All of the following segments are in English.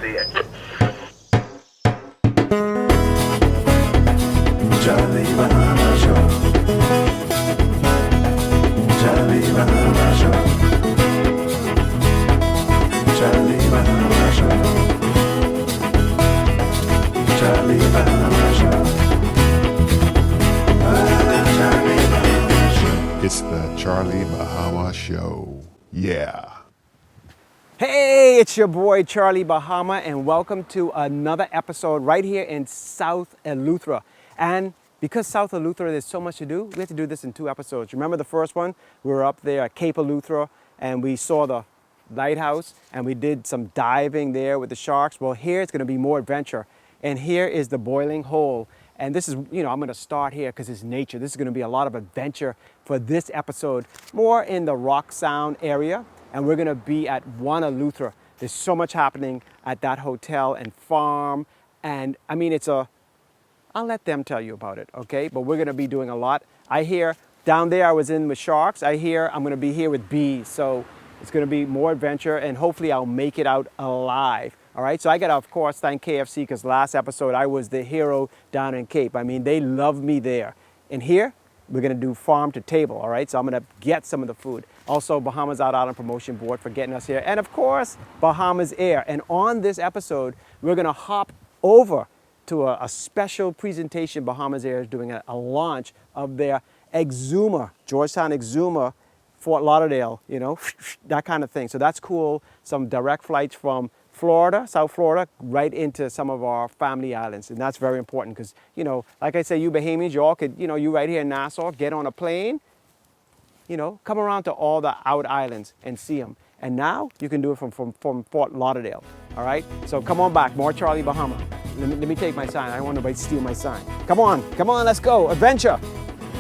KFC. Charlie Bahama Show. Charlie Bahama Show. Charlie Bahama Show. Charlie Bahama Show. Charlie Bahama Show. It's the Charlie Bahama Show. Yeah. Hey, it's your boy Charlie Bahama, and welcome to another episode right here in South Eleuthera. And because South Eleuthera, there's so much to do, we have to do this in 2 episodes. Remember the first one? We were up there at Cape Eleuthera, and we saw the lighthouse, and we did some diving there with the sharks. Well, here it's going to be more adventure, and here is the boiling hole. And this is, I'm going to start here because it's nature. This is going to be a lot of adventure for this episode, more in the Rock Sound area. And we're going to be at One Eleuthera. There's so much happening at that hotel and farm. And I mean, I'll let them tell you about it, okay? But we're going to be doing a lot. I hear down there I was in with sharks. I hear I'm going to be here with bees. So it's going to be more adventure, and hopefully I'll make it out alive. All right, so I got to, of course, thank KFC because last episode I was the hero down in Cape. I mean, they love me there. And here, we're going to do farm to table, all right? So I'm going to get some of the food. Also, Bahamas Out Island Promotion Board for getting us here. And of course, Bahamas Air. And on this episode, we're going to hop over to a special presentation. Bahamas Air is doing a launch of their Exuma, Georgetown Exuma, Fort Lauderdale, that kind of thing. So that's cool. Some direct flights from Florida, South Florida, right into some of our family islands. And that's very important because, like I say, you Bahamians, you all could, you right here in Nassau, get on a plane, come around to all the out islands and see them. And now you can do it from Fort Lauderdale, all right? So come on back, more Charlie Bahama. Let me take my sign. I don't want nobody to steal my sign. Come on, let's go, adventure.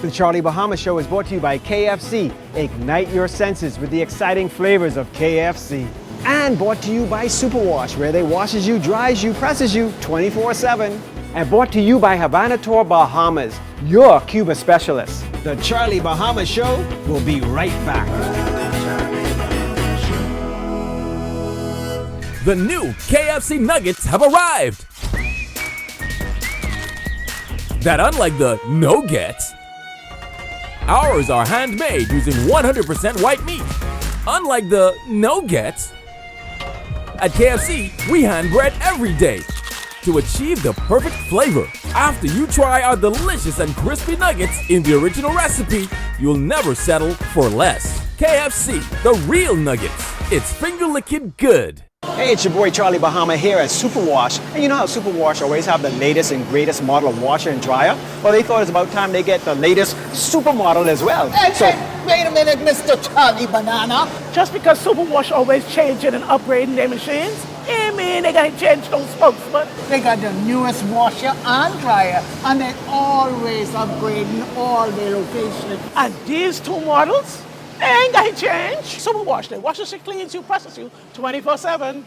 The Charlie Bahama Show is brought to you by KFC. Ignite your senses with the exciting flavors of KFC. And brought to you by Superwash, where they washes you, dries you, presses you 24/7. And brought to you by Havana Tour Bahamas, your Cuba specialist. The Charlie Bahama Show will be right back. The new KFC nuggets have arrived. That unlike the no-gets, ours are handmade using 100% white meat. Unlike the no-gets, at KFC, we hand bread every day to achieve the perfect flavor. After you try our delicious and crispy nuggets in the original recipe, you'll never settle for less. KFC, the real nuggets. It's finger-licking good. Hey, it's your boy Charlie Bahama here at Superwash. And you know how Superwash always have the latest and greatest model of washer and dryer? Well, they thought it's about time they get the latest supermodel as well. Hey, wait a minute, Mr. Charlie Banana. Just because Superwash always changing and upgrading their machines, I mean they gotta change those spokesmen. They got the newest washer and dryer, and they always upgrading all their locations. And these 2 models ain't gonna change. Superwash, they washes you, cleans you, presses you 24/7.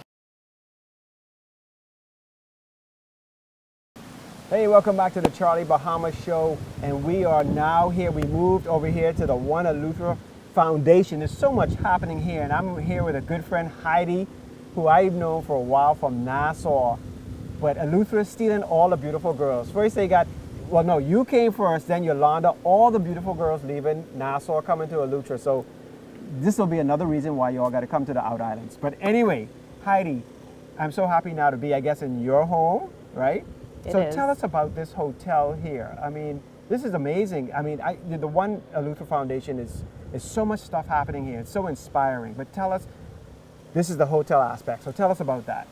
Hey, welcome back to the Charlie Bahama Show. And we are now here. We moved over here to the One Eleuthera Foundation. There's so much happening here. And I'm here with a good friend, Heidi, who I've known for a while from Nassau. But Eleuthera is stealing all the beautiful girls. First they got, well, no, you came first, then Yolanda. All the beautiful girls leaving Nassau coming to Eleuthera. So this will be another reason why you all got to come to the out islands. But anyway, Heidi, I'm so happy now to be, I guess, in your home, right? So tell us about this hotel here. I mean, this is amazing. I mean, the One Eleuthera Foundation is so much stuff happening here. It's so inspiring. But tell us, this is the hotel aspect. So tell us about that.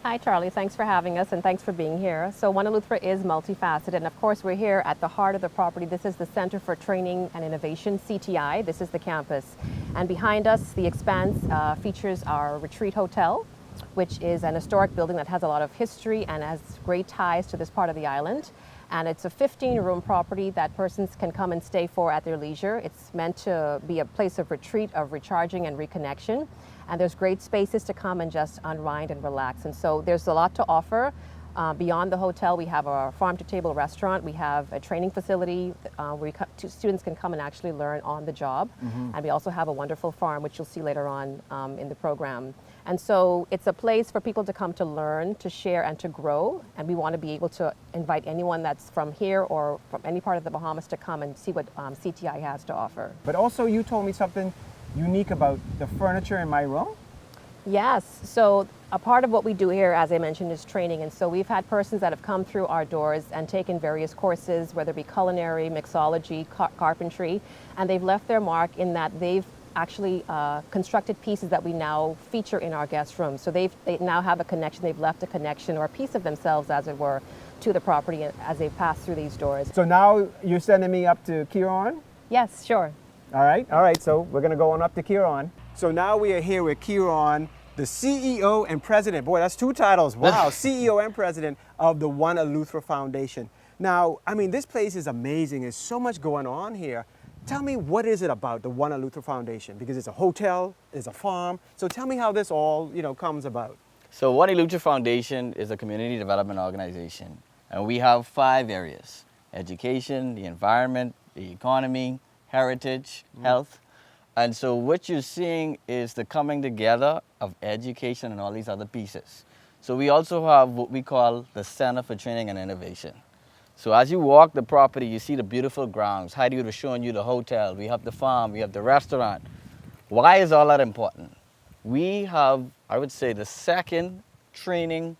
Hi, Charlie. Thanks for having us and thanks for being here. So One Eleuthera is multifaceted, and of course we're here at the heart of the property. This is the Center for Training and Innovation, CTI. This is the campus. And behind us, the expanse features our retreat hotel, which is an historic building that has a lot of history and has great ties to this part of the island. And it's a 15-room property that persons can come and stay for at their leisure. It's meant to be a place of retreat, of recharging and reconnection. And there's great spaces to come and just unwind and relax. And so there's a lot to offer. Beyond the hotel, we have our farm-to-table restaurant. We have a training facility where students can come and actually learn on the job. And we also have a wonderful farm, which you'll see later on in the program. And so it's a place for people to come to learn, to share, and to grow. And we want to be able to invite anyone that's from here or from any part of the Bahamas to come and see what CTI has to offer. But also you told me something unique about the furniture in my room? Yes, so a part of what we do here, as I mentioned, is training. And so we've had persons that have come through our doors and taken various courses, whether it be culinary, mixology, carpentry, and they've left their mark in that they've actually constructed pieces that we now feature in our guest room. So they now have a connection, they've left a connection or a piece of themselves, as it were, to the property as they pass through these doors. So now you're sending me up to Kieran? Yes, sure. All right, so we're gonna go on up to Kieran. So now we are here with Kieran, the CEO and president. Boy, that's two titles. Wow, CEO and president of the One Eleuthera Foundation. Now, I mean, this place is amazing. There's so much going on here. Tell me, what is it about the One Eleuthera Foundation? Because it's a hotel, it's a farm. So tell me how this all, comes about. So One Eleuthera Foundation is a community development organization. And we have 5 areas: education, the environment, the economy, heritage, health. And so what you're seeing is the coming together of education and all these other pieces. So we also have what we call the Center for Training and Innovation. So as you walk the property, you see the beautiful grounds. Heidi was showing you the hotel. We have the farm. We have the restaurant. Why is all that important? We have, I would say, the second training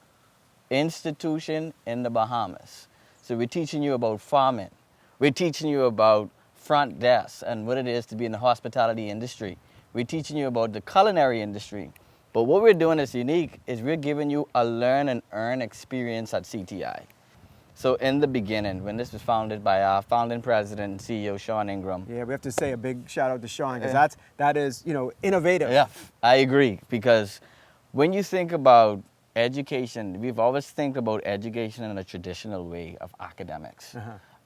institution in the Bahamas. So we're teaching you about farming. We're teaching you about front desk and what it is to be in the hospitality industry. We're teaching you about the culinary industry. But what we're doing that's unique is we're giving you a learn and earn experience at CTI. So in the beginning, when this was founded by our founding president and CEO, Sean Ingram. Yeah, we have to say a big shout out to Sean, because that is, innovative. Yeah, I agree, because when you think about education, we've always think about education in a traditional way of academics.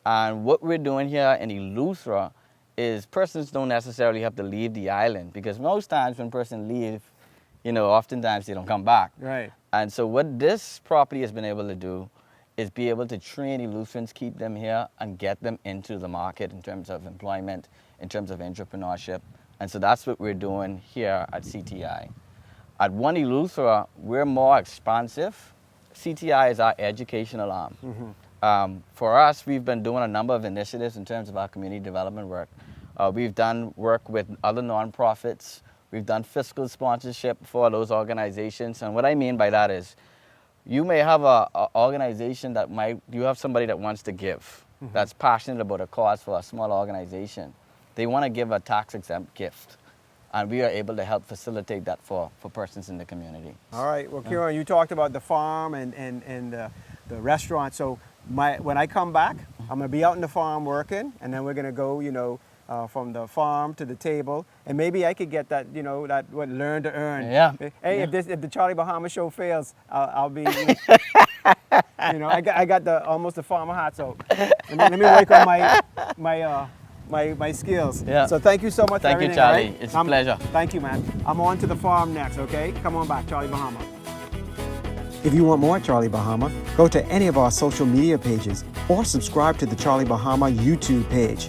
And what we're doing here in Eleuthera is persons don't necessarily have to leave the island, because most times when person leave, oftentimes they don't come back. Right. And so what this property has been able to do is be able to train Eleutherans, keep them here, and get them into the market in terms of employment, in terms of entrepreneurship. And so that's what we're doing here at CTI. At One Eleuthera, we're more expansive. CTI is our educational arm. For us, we've been doing a number of initiatives in terms of our community development work. We've done work with other nonprofits. We've done fiscal sponsorship for those organizations. And what I mean by that is, you may have an organization you have somebody that wants to give, that's passionate about a cause for a small organization. They want to give a tax-exempt gift. And we are able to help facilitate that for persons in the community. All right, well, Kieran, you talked about the farm and the restaurant. So when I come back, I'm gonna be out in the farm working, and then we're gonna go, from the farm to the table, and maybe I could get that, that what learn to earn. Yeah. Hey, yeah. if the Charlie Bahama show fails, I'll be, I got almost the farmer hat. So let me work on my skills. Yeah. So thank you so much. Thank for you, everything, Charlie. all right? It's a pleasure. Thank you, man. I'm on to the farm next. Okay, come on back, Charlie Bahama. If you want more Charlie Bahama, go to any of our social media pages or subscribe to the Charlie Bahama YouTube page.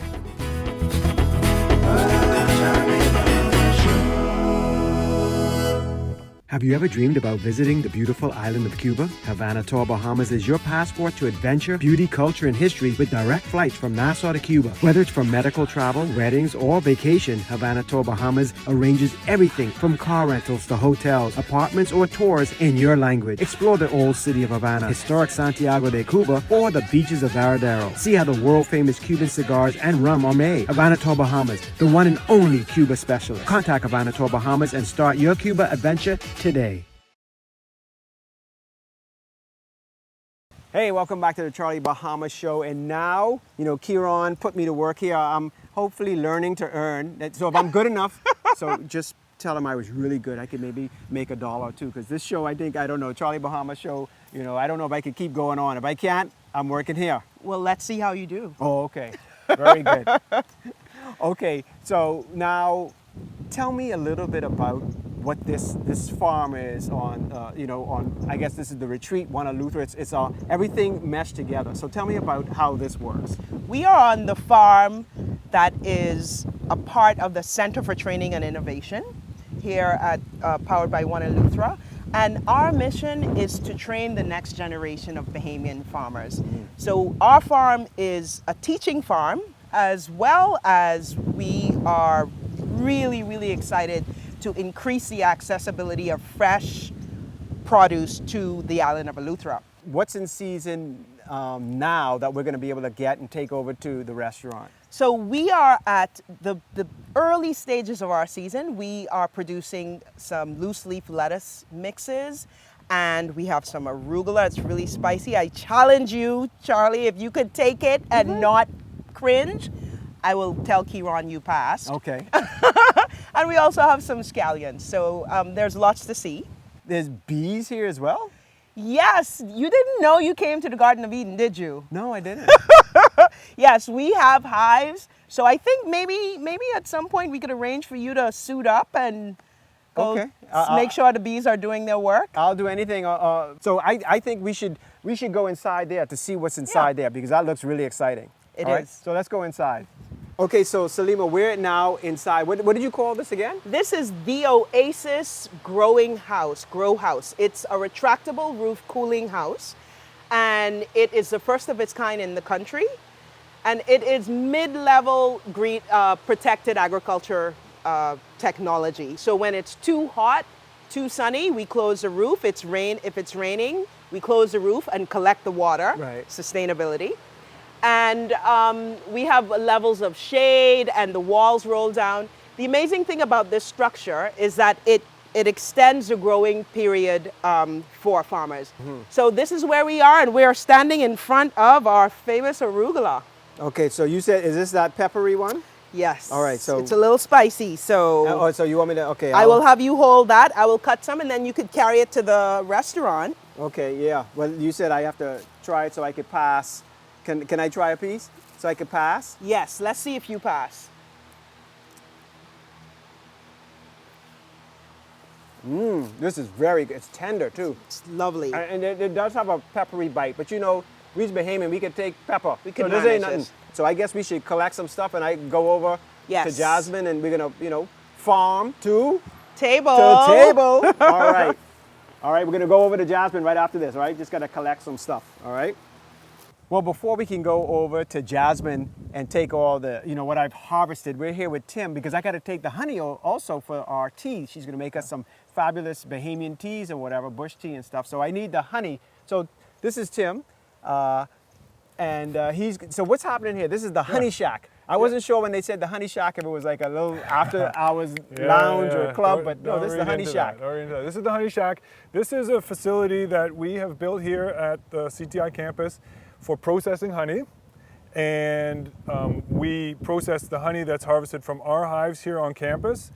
Have you ever dreamed about visiting the beautiful island of Cuba? Havana Tour Bahamas is your passport to adventure, beauty, culture, and history with direct flights from Nassau to Cuba. Whether it's for medical travel, weddings, or vacation, Havana Tour Bahamas arranges everything from car rentals to hotels, apartments, or tours in your language. Explore the old city of Havana, historic Santiago de Cuba, or the beaches of Varadero. See how the world-famous Cuban cigars and rum are made. Havana Tour Bahamas, the one and only Cuba specialist. Contact Havana Tour Bahamas and start your Cuba adventure today. Hey, welcome back to the Charlie Bahama Show. And now, Kieran put me to work here. I'm hopefully learning to earn. So if I'm good enough, so just tell him I was really good. I could maybe make $1 or $2, because this show, I don't know, Charlie Bahama Show, I don't know if I could keep going on. If I can't, I'm working here. Well, let's see how you do. Oh, okay. Very good. Okay, so now tell me a little bit about what this farm is on, I guess this is the retreat, one Eleuthera. It's everything meshed together. So tell me about how this works. We are on the farm that is a part of the Center for Training and Innovation here at powered by One Eleuthera. And our mission is to train the next generation of Bahamian farmers. So our farm is a teaching farm, as well as we are really, really excited to increase the accessibility of fresh produce to the island of Eleuthera. What's in season now that we're going to be able to get and take over to the restaurant? So we are at the early stages of our season. We are producing some loose leaf lettuce mixes, and we have some arugula. It's really spicy. I challenge you, Charlie, if you could take it and not cringe, I will tell Kieran you passed. Okay. And we also have some scallions. So there's lots to see. There's bees here as well? Yes, you didn't know you came to the Garden of Eden, did you? No, I didn't. Yes, we have hives. So I think maybe at some point we could arrange for you to suit up and go Okay. make sure the bees are doing their work. I'll do anything. So I think we should go inside there to see what's inside there, because that looks really exciting. It All right, is. so let's go inside. Okay, so Salima, we're now inside. What did you call this again? This is the Oasis Grow House. It's a retractable roof cooling house, and it is the first of its kind in the country. And it is mid-level green protected agriculture technology. So when it's too hot, too sunny, we close the roof. If it's raining, we close the roof and collect the water. Right. Sustainability. And we have levels of shade, and the walls roll down. The amazing thing about this structure is that it extends the growing period for farmers. So this is where we are, and we are standing in front of our famous arugula. Okay, so you said, is this that peppery one? Yes. All right, so- it's a little spicy. So Oh, so you want me to, okay. I will have you hold that. I will cut some, and then you could carry it to the restaurant. Okay, yeah. Well, you said I have to try it so I could pass. Can I try a piece so I could pass? Yes, let's see if you pass. This is very good. It's tender too. It's lovely. And it does have a peppery bite, but you know, we's Bahamian, we could take pepper. We could so this manage ain't nothing. it. So I guess we should collect some stuff, and I go over Yes. to Jasmine, and we're gonna, farm to Table. table. All right. All right, we're gonna go over to Jasmine right after this, all right? Just gotta collect some stuff, all right? Well, before we can go over to Jasmine and take all the, what I've harvested, we're here with Tim, because I gotta take the honey also for our tea. She's gonna make us some fabulous Bahamian teas and whatever, bush tea and stuff. So I need the honey. So this is Tim, so what's happening here? This is the honey shack. I wasn't sure when they said the honey shack if it was like a little after hours lounge or club, but no, this is the honey shack. This is the honey shack. This is a facility that we have built here at the CTI campus for processing honey. And we process the honey that's harvested from our hives here on campus,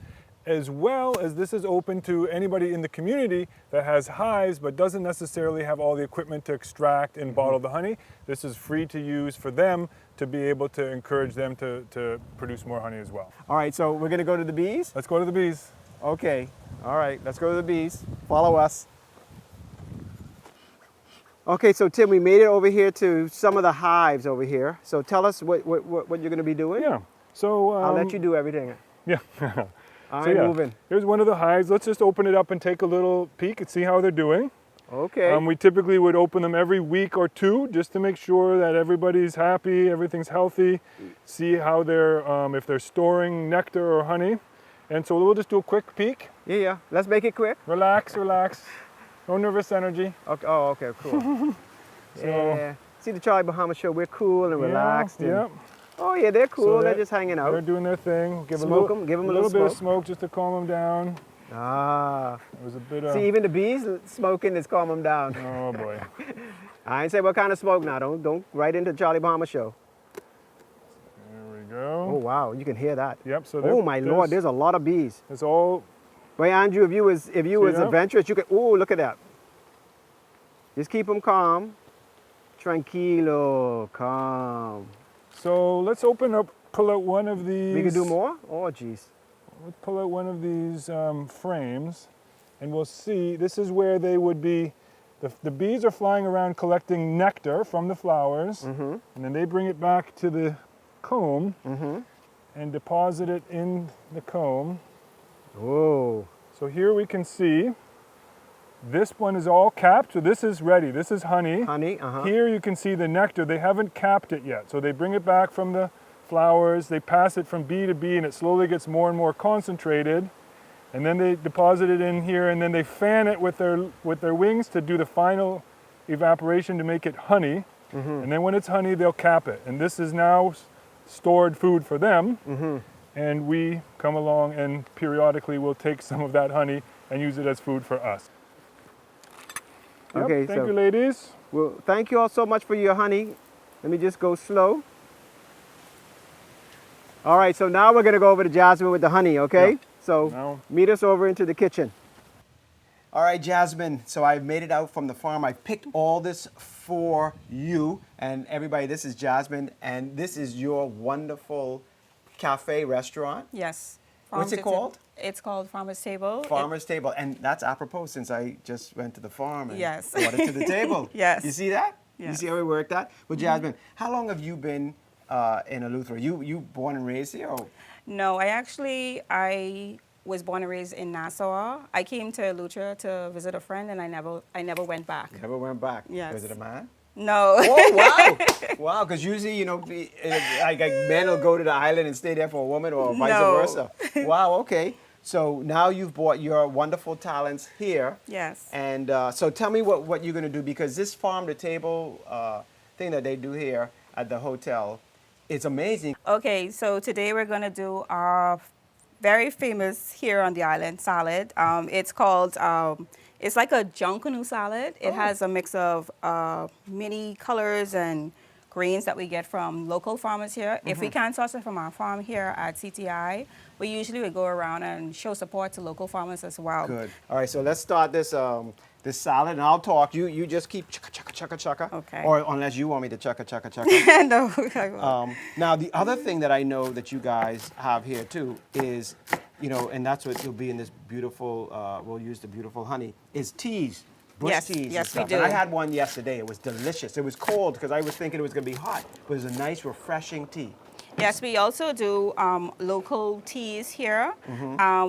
as well as this is open to anybody in the community that has hives but doesn't necessarily have all the equipment to extract and bottle the honey. This is free to use for them to be able to encourage them to produce more honey as well. All right, so we're gonna go to the bees? Let's go to the bees. Okay, all right, let's go to the bees. Follow us. Okay, so Tim, we made it over here to some of the hives over here. So tell us what you're gonna be doing. Yeah, so I'll let you do everything. Yeah. I'm moving. Here's one of the hives. Let's just open it up and take a little peek and see how they're doing. Okay. We typically would open them every week or two just to make sure that everybody's happy, everything's healthy, see how they're, if they're storing nectar or honey. And so we'll just do a quick peek. Yeah. Let's make it quick. Relax, relax. No nervous energy. Okay. Oh, okay, cool. Yeah. See the Charlie Bahama show, we're cool and relaxed. Yeah. Oh yeah, they're cool. So they're just hanging out. They're doing their thing. Give Smoke a 'em, give 'em a little little bit of smoke just to calm them down. Ah. It was a bit of... See, even the bees smoking is calm them down. Oh boy. I ain't say what kind of smoke now. Don't right into Charlie Bahama show. There we go. Oh wow, you can hear that. Yep. So Oh my Lord, there's a lot of bees. It's all... Wait, Andrew, if you was that? adventurous, you could. Oh, look at that. Just keep them calm. Tranquilo, calm. So let's pull out one of these. We can do more? Oh, geez. let's pull out one of these frames, and we'll see. This is where they would be. The bees are flying around collecting nectar from the flowers, and then they bring it back to the comb and deposit it in the comb. Whoa. So here we can see this one is all capped, so this is ready. This is honey. Honey, Here you can see the nectar. They haven't capped it yet. So they bring it back from the flowers, they pass it from bee to bee, and it slowly gets more and more concentrated. And then they deposit it in here, and then they fan it with their wings to do the final evaporation to make it honey. And then when it's honey, they'll cap it. And this is now stored food for them. And we come along and periodically we'll take some of that honey and use it as food for us. Yep, Okay, thank so- you, ladies. Well, thank you all so much for your honey. Let me just go slow. All right, so now we're gonna go over to Jasmine with the honey, okay? Yeah. So Now- meet us over into the kitchen. All right, Jasmine, so I made it out from the farm. I picked all this for you and everybody. This is Jasmine, and this is your wonderful cafe restaurant. Yes. What's it called? It's called Farmer's Table. Farmer's Table, and that's apropos since I just went to the farm and Yes. brought it to the table. Yes. You see that? You Yes. see how we worked that? Well, Jasmine, how long have you been in Eleuthera? You born and raised here? Or? No, I was born and raised in Nassau. I came to Eleuthera to visit a friend, and I never went back. Never went back. Yes. Was it a man? No. Oh, wow. Wow, because usually, you know, like men will go to the island and stay there for a woman or vice No. versa. Wow, okay. So now you've brought your wonderful talents here. Yes. And so tell me what you're going to do, because this farm to table thing that they do here at the hotel, it's amazing. Okay, so today we're going to do our very famous here on the island salad. It's called, it's like a junkanoo salad. It has a mix of many colors and grains that we get from local farmers here. If we can't source it from our farm here at CTI, we usually would go around and show support to local farmers as well. Good. All right, so let's start this this salad, and I'll talk. You just keep chugga. Okay. Or unless you want me to chugga. No, I won't. Now, the other thing that I know that you guys have here too is, you know, and that's what will be in this beautiful, we'll use the beautiful honey, is teas. Bush Yes, teas and yes, we stuff. do. And I had one yesterday. It was delicious. It was cold because I was thinking it was going to be hot, but it was a nice, refreshing tea. Yes, we also do local teas here.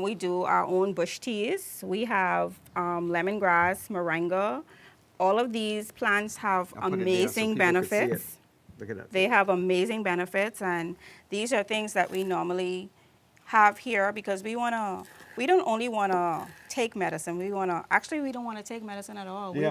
We do our own bush teas. We have lemongrass, moringa. All of these plants have I'll put it there so amazing people could see it. benefits. Look at that. They have amazing benefits, and these are things that we normally have here because we don't only want to take medicine. We don't want to take medicine at all. Yeah.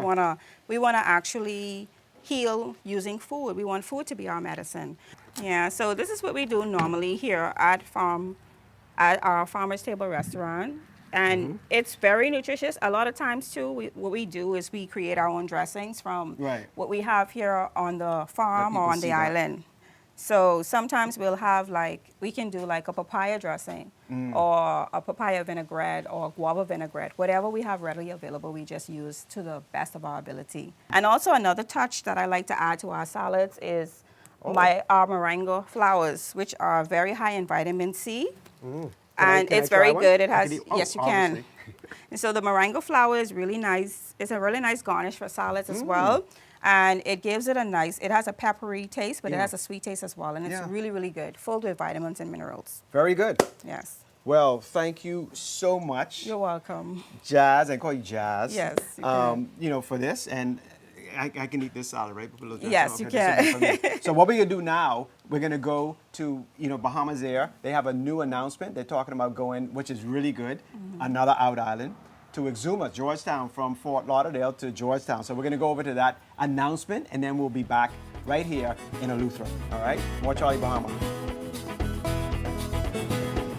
We want to actually heal using food. We want food to be our medicine. Yeah, so this is what we do normally here at our Farmer's Table restaurant. And it's very nutritious. A lot of times too, what we do is we create our own dressings from Right. what we have here on the farm people or on see the that. island. So sometimes we'll have we can do like a papaya dressing or a papaya vinaigrette or guava vinaigrette. Whatever we have readily available, we just use to the best of our ability. And also another touch that I like to add to our salads is our moringa flowers, which are very high in vitamin C. And Can I it's try very one? good. It I has, can eat- yes, you obviously. can. And so the moringa flower is really nice. It's a really nice garnish for salads as well. And it gives it it has a peppery taste, but it Yeah. has a sweet taste as well. And it's Yeah. really, really good, filled with vitamins and minerals. Very good. Yes. Well, thank you so much, You're welcome. Jazz. I call you Jazz. Yes, you can. You know, for this, and I can eat this salad, right? Put a little dressing Yes, on you it. This will be can. for me. So what we're gonna do now? We're gonna go to Bahama's Air. They have a new announcement. They're talking about going, which is really good, another out island, to Exuma, Georgetown, from Fort Lauderdale to Georgetown. So we're gonna go over to that announcement, and then we'll be back right here in Eleuthera. All right? More Charlie Bahama.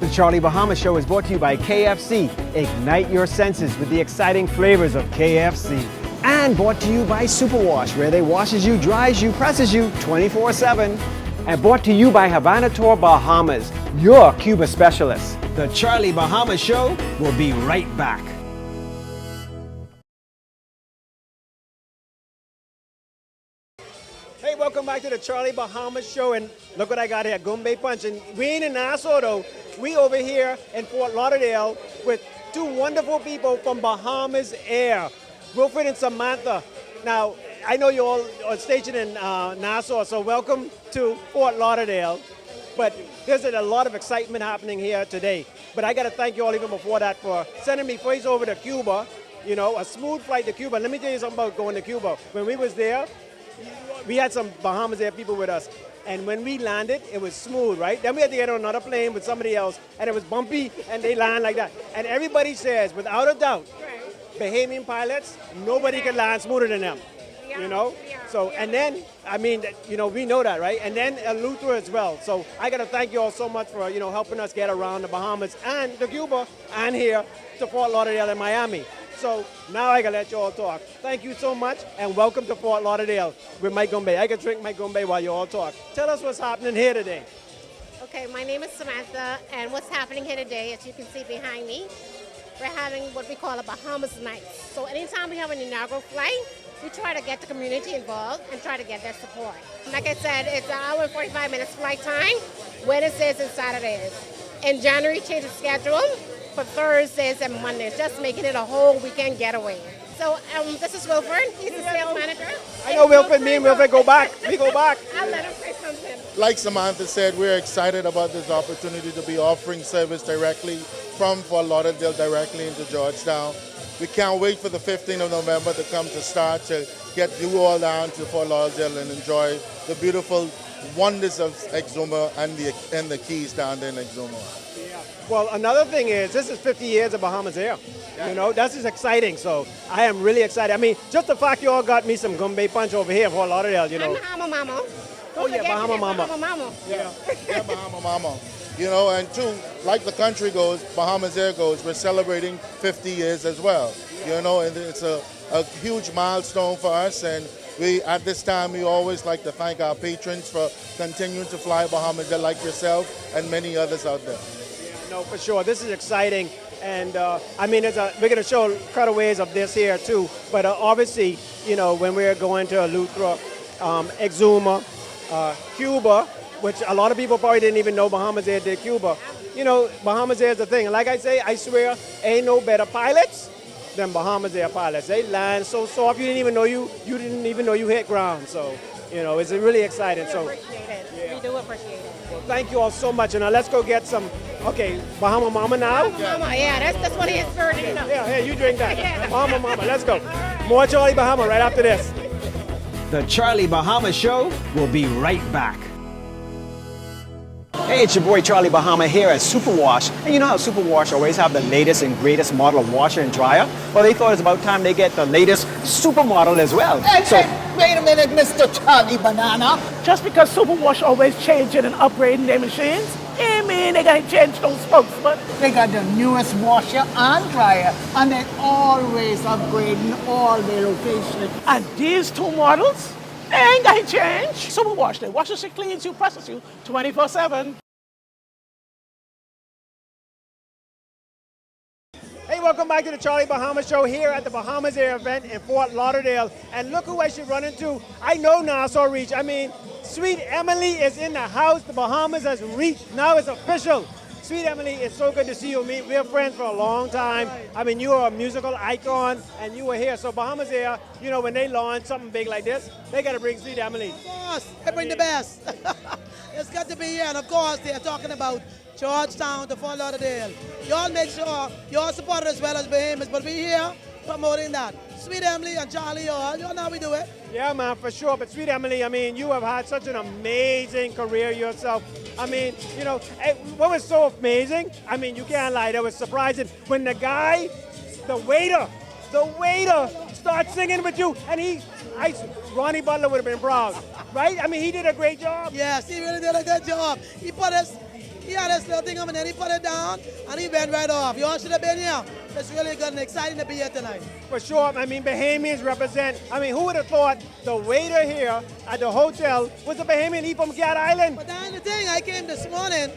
The Charlie Bahama Show is brought to you by KFC. Ignite your senses with the exciting flavors of KFC. And brought to you by Superwash, where they washes you, dries you, presses you 24/7. And brought to you by Havana Tour Bahamas, your Cuba specialist. The Charlie Bahama Show will be right back. Hey, welcome welcome back to the Charlie Bahama Show. And look what I got here, Gumbe Punch. And we ain't in Nassau though. We over here in Fort Lauderdale with two wonderful people from Bahamas Air, Wilfred and Samantha. Now, I know you all are stationed in Nassau, so welcome to Fort Lauderdale. But there's a lot of excitement happening here today. But I got to thank you all even before that for sending me first over to Cuba. You know, a smooth flight to Cuba. Let me tell you something about going to Cuba. When we was there, we had some Bahamas Air people with us. And when we landed, it was smooth, right? Then we had to get on another plane with somebody else, and it was bumpy, and they land like that. And everybody says, without a doubt, Bahamian pilots, nobody can land smoother than them. You know? So, and then, I mean, you know, we know that, right? And then Eleuthera as well. So I got to thank you all so much for, you know, helping us get around the Bahamas and to Cuba and here to Fort Lauderdale and Miami. So now I got to let you all talk. Thank you so much, and welcome to Fort Lauderdale with Mike Gumbe. I can drink Mike Gumbe while you all talk. Tell us what's happening here today. Okay, my name is Samantha, and what's happening here today, as you can see behind me, we're having what we call a Bahamas night. So anytime we have an inaugural flight, we try to get the community involved and try to get their support. Like I said, it's an hour and 45 minutes flight time, Wednesdays and Saturdays. In January, change the schedule for Thursdays and Mondays, just making it a whole weekend getaway. So this is Wilfred, he's the sales manager. I know Wilfred, me and Wilfred go back. We go back. I'll let him say something. Like Samantha said, we're excited about this opportunity to be offering service directly from Fort Lauderdale directly into Georgetown. We can't wait for the 15th of November to come to start to get you all down to Fort Lauderdale and enjoy the beautiful wonders of Exuma and the Keys down there in Exuma. Well, another thing is, this is 50 years of Bahamas Air. You know, that's just exciting. So I am really excited. I mean, just the fact you all got me some Gumbe Punch over here for Lauderdale, you know. And Bahama Mama. Oh, yeah, Bahama Mama. Bahama Mama. Yeah, Bahama Mama. You know, and two, like the country goes, Bahamas Air goes, we're celebrating 50 years as well. You know, and it's a huge milestone for us. And we, at this time, we always like to thank our patrons for continuing to fly Bahamas Air like yourself and many others out there. No, for sure. This is exciting. And I mean, we're going to show cutaways of this here too. But obviously, you know, when we're going to Eleuthera, Exuma, Cuba, which a lot of people probably didn't even know Bahamas Air did Cuba. You know, Bahamas Air is the thing. And like I say, I swear, ain't no better pilots than Bahamas Air pilots. They land so soft, you didn't even know you hit ground. So, you know, it's really exciting. We appreciate it. Yeah. We do appreciate it. Well, thank you all so much. And now let's go get some, okay, Bahama Mama now? Mama, yeah, that's one of his favorite. Yeah, you drink that. Yeah. Bahama Mama, let's go. More Charlie Bahama right after this. The Charlie Bahama Show will be right back. Hey, it's your boy Charlie Bahama here at Superwash. And you know how Superwash always have the latest and greatest model of washer and dryer? Well, they thought it's about time they get the latest supermodel as well. Hey, wait a minute, Mr. Charlie Banana. Just because Superwash always changing and upgrading their machines, I mean they gotta change those spokes, but they got the newest washer and dryer, and they always upgrading all their locations. And these two models, they ain't got to change. Superwash, they washes you, cleans you, presses you 24/7. Hey, welcome back to the Charlie Bahama Show here at the Bahamas Air event in Fort Lauderdale. And look who I should run into. I know Nassau reached. I mean, Sweet Emily is in the house. The Bahamas has reached. Now it's official. Sweet Emily, it's so good to see you. We're friends for a long time. I mean, you are a musical icon, and you were here. So Bahamas Air, you know, when they launch something big like this, they got to bring Sweet Emily. Of course, they bring the best. It's got to be here, and of course, they're talking about Georgetown to Fort Lauderdale. Y'all make sure y'all support it as well as Bahamas, but we here promoting that. Sweet Emily and Charlie, y'all know how we do it. Yeah, man, for sure. But Sweet Emily, I mean, you have had such an amazing career yourself. I mean, you know, what was so amazing? I mean, you can't lie, that was surprising. When the guy, the waiter starts singing with you, and Ronnie Butler would have been proud, right? I mean, he did a great job. Yes, he really did a good job. He had this little thing on and then he put it down and he went right off. You all should have been here. It's really good and exciting to be here tonight. For sure. I mean, Bahamians represent. I mean, who would have thought the waiter here at the hotel was a Bahamian? He from Cat Island. But that's the thing. I came this morning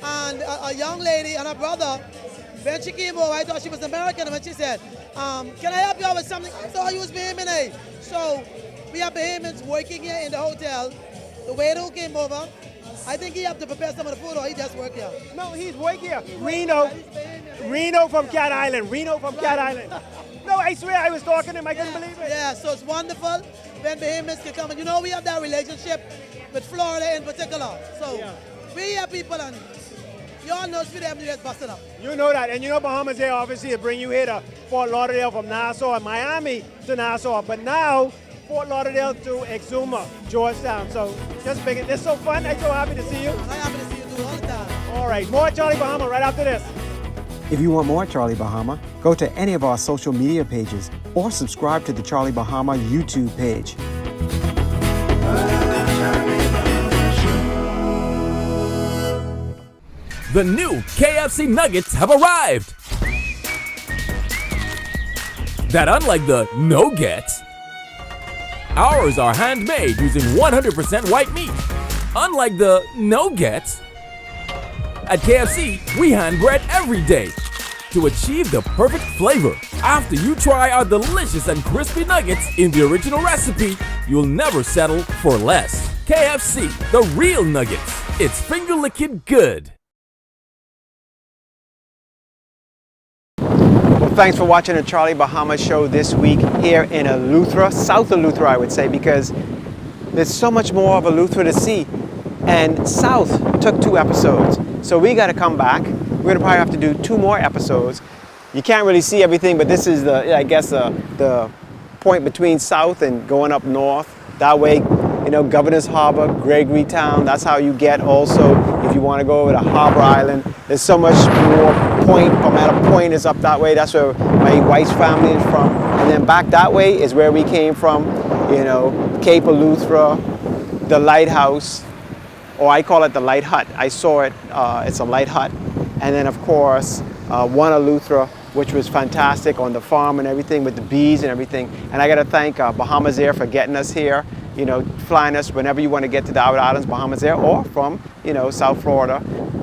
and a young lady and her brother, when she came over, I thought she was American. And when she said, can I help you out with something? I thought you was Bahamian. So We have Bahamians working here in the hotel. The waiter who came over, I think he have to prepare some of the food or he just work here. No, he's working here. Reno from Cat Island. Reno from Cat Island. No, I swear I was talking to him. I couldn't believe it. Yeah, so it's wonderful when Bahamians can come. And you know, we have that relationship with Florida in particular. So we have people and you all know for them to just bust it up. You know that. And you know Bahamas here obviously to bring you here to Fort Lauderdale from Nassau and Miami to Nassau. But now, Fort Lauderdale to Exuma, Georgetown. So just big. It's so fun. I'm so happy to see you. I'm happy to see you too all the time. All right, more Charlie Bahama right after this. If you want more Charlie Bahama, go to any of our social media pages or subscribe to the Charlie Bahama YouTube page. The new KFC nuggets have arrived. That unlike the no-gets, ours are handmade using 100% white meat. Unlike the no-gets, at KFC, we hand bread every day to achieve the perfect flavor. After you try our delicious and crispy nuggets in the original recipe, you'll never settle for less. KFC, the real nuggets. It's finger-licking good. Well, thanks for watching the Charlie Bahama show this week here in Eleuthera, South Eleuthera, I would say, because there's so much more of Eleuthera to see. And South took 2 episodes, so we got to come back. We're gonna probably have to do 2 more episodes. You can't really see everything, but this is the, I guess, the point between South and going up north. That way, you know, Governor's Harbor, Gregorytown. That's how you get also if you want to go over to Harbor Island. There's so much more Point. Palmetto Point is up that way. That's where my wife's family is from. And then back that way is where we came from. You know, Cape Eleuthera, the lighthouse, or I call it the light hut. I saw it. It's a light hut. And then, of course, one Eleuthera, which was fantastic on the farm and everything with the bees and everything. And I got to thank Bahamas Air for getting us here, you know, flying us whenever you want to get to the outer islands, Bahamas Air, or from, you know, South Florida,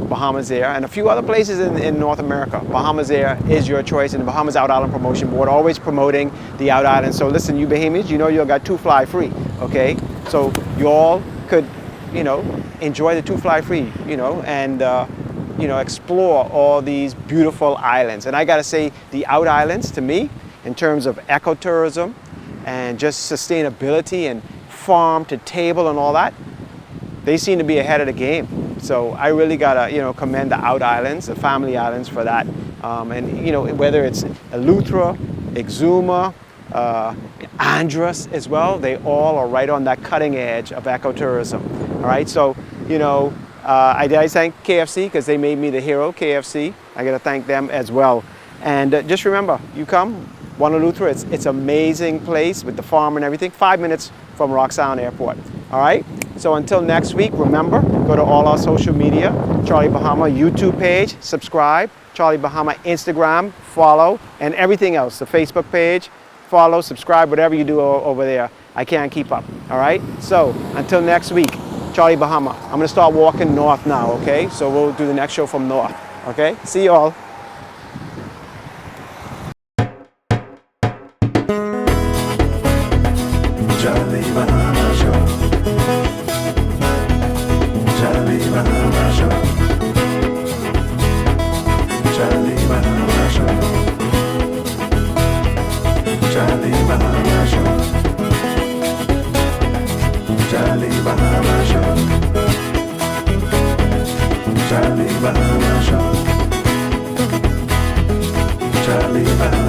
Bahamas Air, and a few other places in North America. Bahamas Air is your choice, and the Bahamas Out Island Promotion Board always promoting the Out Islands. So listen, you Bahamians, you know you got 2 fly free, okay? So you all could, you know, enjoy the 2 fly free, you know, and you know, explore all these beautiful islands. And I gotta say, the Out Islands, to me, in terms of ecotourism and just sustainability and farm to table and all that, they seem to be ahead of the game. So I really gotta, you know, commend the Out Islands, the family islands for that. And you know, whether it's Eleuthera, Exuma, Andros as well, they all are right on that cutting edge of ecotourism. All right, so, you know, I thank KFC because they made me the hero, KFC. I gotta thank them as well. And just remember, you come, One Eleuthera, it's an amazing place with the farm and everything, 5 minutes from Rock Sound Airport. All right, so until next week, remember, go to all our social media, Charlie Bahama YouTube page, subscribe, Charlie Bahama Instagram, follow, and everything else, the Facebook page, follow, subscribe, whatever you do over there. I can't keep up, all right? So until next week, Charlie Bahama. I'm gonna start walking north now, okay? So we'll do the next show from north, okay? See you all. Charlie Bahama Show. Charlie Bahama Show. Charlie Bahama Show. Charlie Bahama Show. Charlie Bahama Show. Charlie Bahama Show. Charlie Bahama